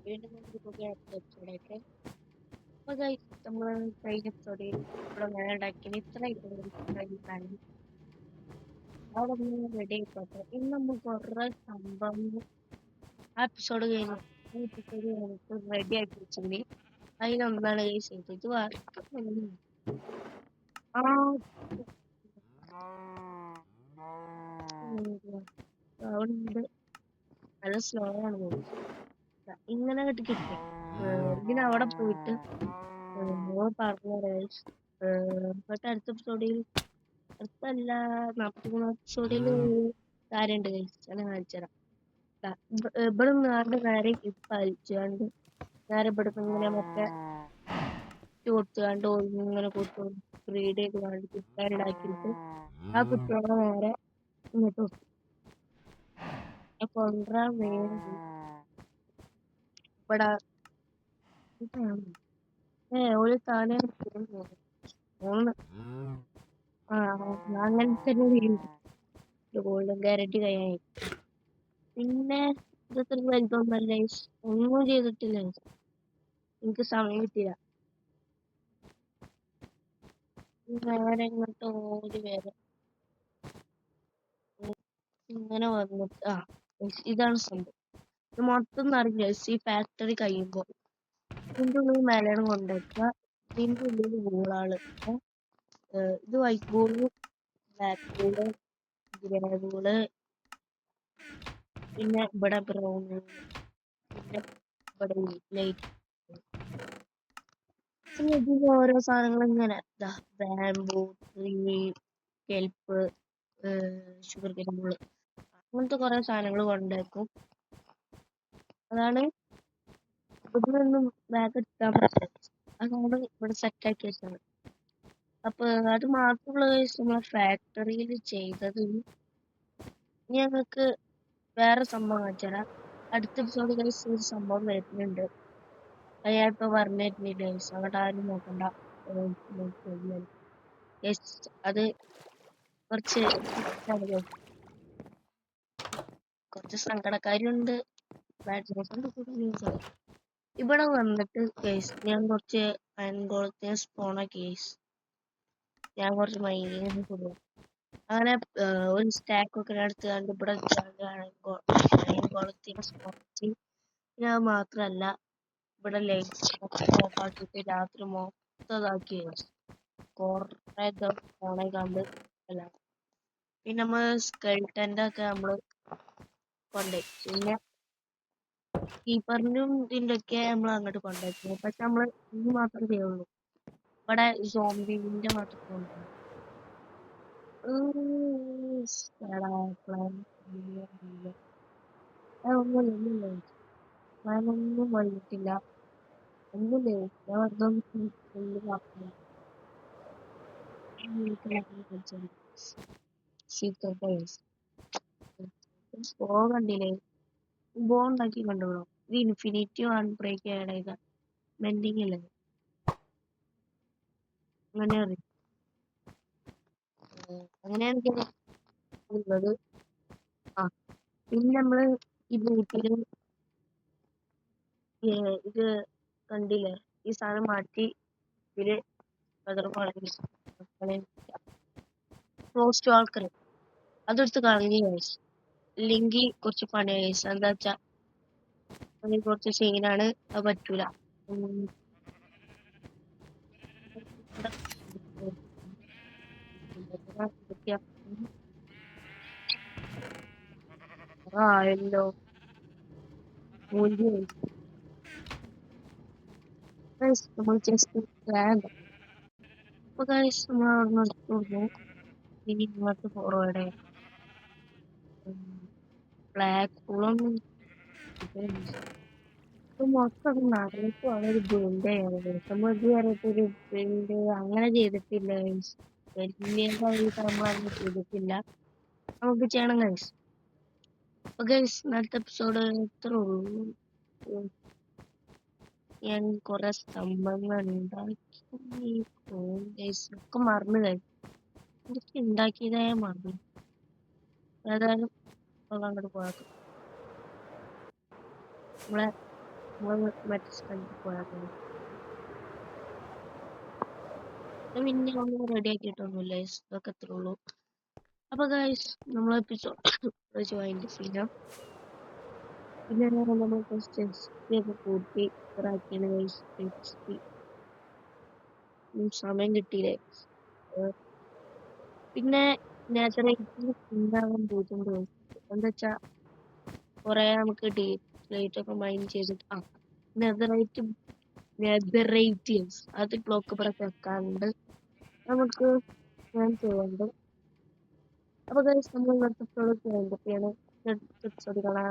വീണ്ടും ഒരു പുതിയ എപ്പിസോഡിലേക്ക്. അപ്പോൾ ഗൈസ്, നമ്മൾ കഴിഞ്ഞ എപ്പിസോഡിൽ ഇവിടെ ഞാൻ ഉണ്ടാക്കിയ ഇത്ര ഐറ്റം അവിടെ റെഡി ആയിക്കോട്ടെ. ഇന്ന് നമ്മൾ കുറേ സംഭവം ആ എപ്പിസോഡ് കഴിഞ്ഞു. ഈ എപ്പിസോഡ് കഴിഞ്ഞിട്ട് റെഡി ആക്കി വെച്ചിട്ടുണ്ട്. അതിനൊന്നാണ് ഗൈസ് ഇത് വർക്ക് ആ സൗണ്ട് നല്ല സ്ലോ ആണ് ഗൈസ്. ഇങ്ങനെ കിട്ടി ഇതിനവിടെ പോയിട്ട് പറഞ്ഞു ഗൈസ്. അടുത്ത എപ്പിസോഡിൽ അടുത്തല്ല 43 എപ്പിസോഡിൽ കാര്യമുണ്ട് ഗൈസ്. ഞാൻ കാണിച്ചുതരാം. ഇവിടെ നേരെ നേരെ ഇപ്പം അയച്ചുകൊണ്ട് നേരെ ഇവിടെ ഇങ്ങനെ മറ്റേ കൊടുത്തുകൊണ്ട് ഇങ്ങനെ കൊടുത്തു റീഡ് ചെയ്ത് കണ്ട് കുട്ടികളുണ്ടാക്കിയിട്ട് ആ കുട്ടികളെ നേരെ ഇങ്ങോട്ട് കൊണ്ടുവരാൻ വേണ്ടി ഇവിടെ ഒരു താനെ ഒന്ന് അങ്ങനെ തന്നെ ഗോൾഡൻ ഗ്യാരണ്ടി കഴിയാൻ. പിന്നെ ഇതൊക്കെ വലുതൊന്നല്ല, ഒന്നും ചെയ്തിട്ടില്ല. എനിക്ക് സമയം കിട്ടിയില്ല. നേരെ ഇങ്ങോട്ട് ഓടി വരെ ഇങ്ങനെ വന്നിട്ട് ഇതാണ് സംഭവം. ഇത് മൊത്തം അറിയില്ല. ഈ ഫാക്ടറി കഴിയുമ്പോ ഇതിന്റെ ഉള്ളിൽ മേലാണ് കൊണ്ടുവയ്ക്കുക. ഇതിന്റെ ഉള്ളിൽ ബോളാള് ഇത് white ball, black ball, grey ball, പിന്നെ ഇവിടെ ബ്രൗൺ, പിന്നെ ഇവിടെ ലൈറ്റ്. ഇതിൽ ഓരോ സാധനങ്ങൾ ഇങ്ങനെ ബാംബൂ, ട്രീ, കെൽപ്പ്, ഷുഗർ കെയിൻ, അങ്ങനത്തെ കുറെ സാധനങ്ങൾ കൊണ്ടുവയ്ക്കും. അതാണ് ഇവിടുന്നൊന്നും ബാഗ് എടുക്കാൻ പറ്റില്ല. അതാണ് ഇവിടെ സെറ്റാക്കി വെച്ചത്. അപ്പൊ അത് മാത്രമുള്ള നമ്മളെ ഫാക്ടറിയിൽ ചെയ്തത്. ഞങ്ങൾക്ക് വേറെ സംഭവം കാണിച്ചുതരാം. അടുത്ത എപ്പിസോഡ് ഒരു സംഭവം വരുന്നുണ്ട്. അത് ഞാൻ ഇപ്പൊ പറഞ്ഞിരുന്നില്ല. അവിടെ ആരും നോക്കണ്ട. അത് കുറച്ച് സങ്കടക്കാരുണ്ട്. ഇവിടെ വന്നിട്ട് കേസ് ഞാൻ കുറച്ച് അയൻകോളത്തെ സ്പോണാക്കി കേസ്. ഞാൻ കുറച്ച് മൈനിങ് കൊടുക്കും. അങ്ങനെ ഒരു സ്റ്റാക്കൊക്കെ എടുത്ത് കണ്ട് ഇവിടെ അയൻകോളത്തിന് സ്പോണാക്കി. ഞാൻ മാത്രല്ല ഇവിടെ ലൈറ്റ് ഓഫാക്കിയിട്ട് രാത്രി മൊത്തതാക്കി കൊറേ ഫോണെ കണ്ട് എല്ലാം. പിന്നെ നമ്മൾ സ്കെൽട്ടൻ്റെ ഒക്കെ നമ്മള് കൊണ്ടുപോയി. പിന്നെ കീപ്പറിനും ഇതിൻ്റെ ഒക്കെ നമ്മൾ അങ്ങോട്ട് കൊണ്ടുപോയി. പക്ഷെ നമ്മള് ഇത് മാത്രമേ ചെയ്യുള്ളൂ. ഇവിടെ സോംബിന്റെ മാത്രം കൊണ്ടുപോകും. ഞാനൊന്നും വന്നിട്ടില്ല. ഒന്നുമില്ല. ഞാൻ കണ്ടില്ലേ? ബോണ്ടാക്കി കണ്ടോളൂ. ഇത് ഇൻഫിനിറ്റി വൺ ബ്രേക്ക് ചെയ്യണ മെൻഡിങ് അല്ലേ? അങ്ങനെ അറിയാം. അങ്ങനെയാണ് ഉള്ളത്. പിന്നെ നമ്മള് ഈ ബൂട്ടില് ഇത് കണ്ടില്ലേ? ഈ സാധനം മാറ്റി ഇതില് പോസ്റ്റ് ആൾക്കാർ അതെടുത്ത് കളഞ്ഞു കഴിച്ചു. ഇല്ലെങ്കിൽ കുറച്ച് പണി കഴിച്ചു. എന്താ വെച്ചാ കുറച്ച് സീനാണ്. അത് പറ്റൂല. എല്ലോ നമ്മൾ ജസ്റ്റ് വേണ്ട. അപ്പൊ ഗൈസ് നമ്മൾ അവിടെ നിർത്തുന്നു. ഇനി ഇങ്ങോട്ട് ഫോർവേഡ് ബ്ലാക്ക് ഹോളൊന്നും മൊത്തം നടന്നിട്ട് വളരെ ബിൽഡ് ചെയ്യണത്. നമ്മൾ ഇതുവരെയൊരു ബിൽഡ് അങ്ങനെ ചെയ്തിട്ടില്ല. വലിയതായിട്ട് നമ്മളങ്ങനെ ചെയ്തിട്ടില്ല. നമുക്ക് ചെയ്യണം ഗൈസ്. അപ്പൊ ഗൈസ് അടുത്ത എപ്പിസോഡ് ഇത്ര ഉള്ളൂ. ഞാൻ കുറെ സ്തംഭങ്ങൾ ഉണ്ടാക്കി ഒക്കെ മറന്നു കഴിച്ചു. ഇതൊക്കെ ഉണ്ടാക്കിയതേ മറന്നു. ഏതായാലും അങ്ങോട്ട് പോകാം. നമ്മളെ മറ്റേ സ്ഥലത്ത് പോയാൽ മതി. പിന്നെ ഒന്നും റെഡി ആക്കിയിട്ടൊന്നുമില്ല guys. ഇതൊക്കെ അത്രേ ഉള്ളൂ. അപ്പൊ ഗൈസ് നമ്മൾ എപ്പിസോഡ് ജോയിൻ ചെയ്യാം. പിന്നെ നമ്മൾ ഒക്കെ കൂട്ടി ഇതാക്കിയാണ് ഗൈസ്. സമയം കിട്ടിയില്ലേ. പിന്നെ നാച്ചുറേറ്റിൽ ഉണ്ടാകാൻ പോയിട്ടുണ്ട്. എന്താ വെച്ചാ കൊറേ നമുക്ക് ലൈറ്റ് ഒക്കെ മൈൻഡ് ചെയ്തിട്ട് നെതറൈറ്റ് അത് ബ്ലോക്ക് പുറത്ത് വെക്കാറുണ്ട്. നമുക്ക് ഞാൻ ചെയ്യുന്നുണ്ട്. അപ്പൊ ഗൈസ് നമ്മൾ ഇന്നത്തെ എപ്പിസോഡ് കാണാം.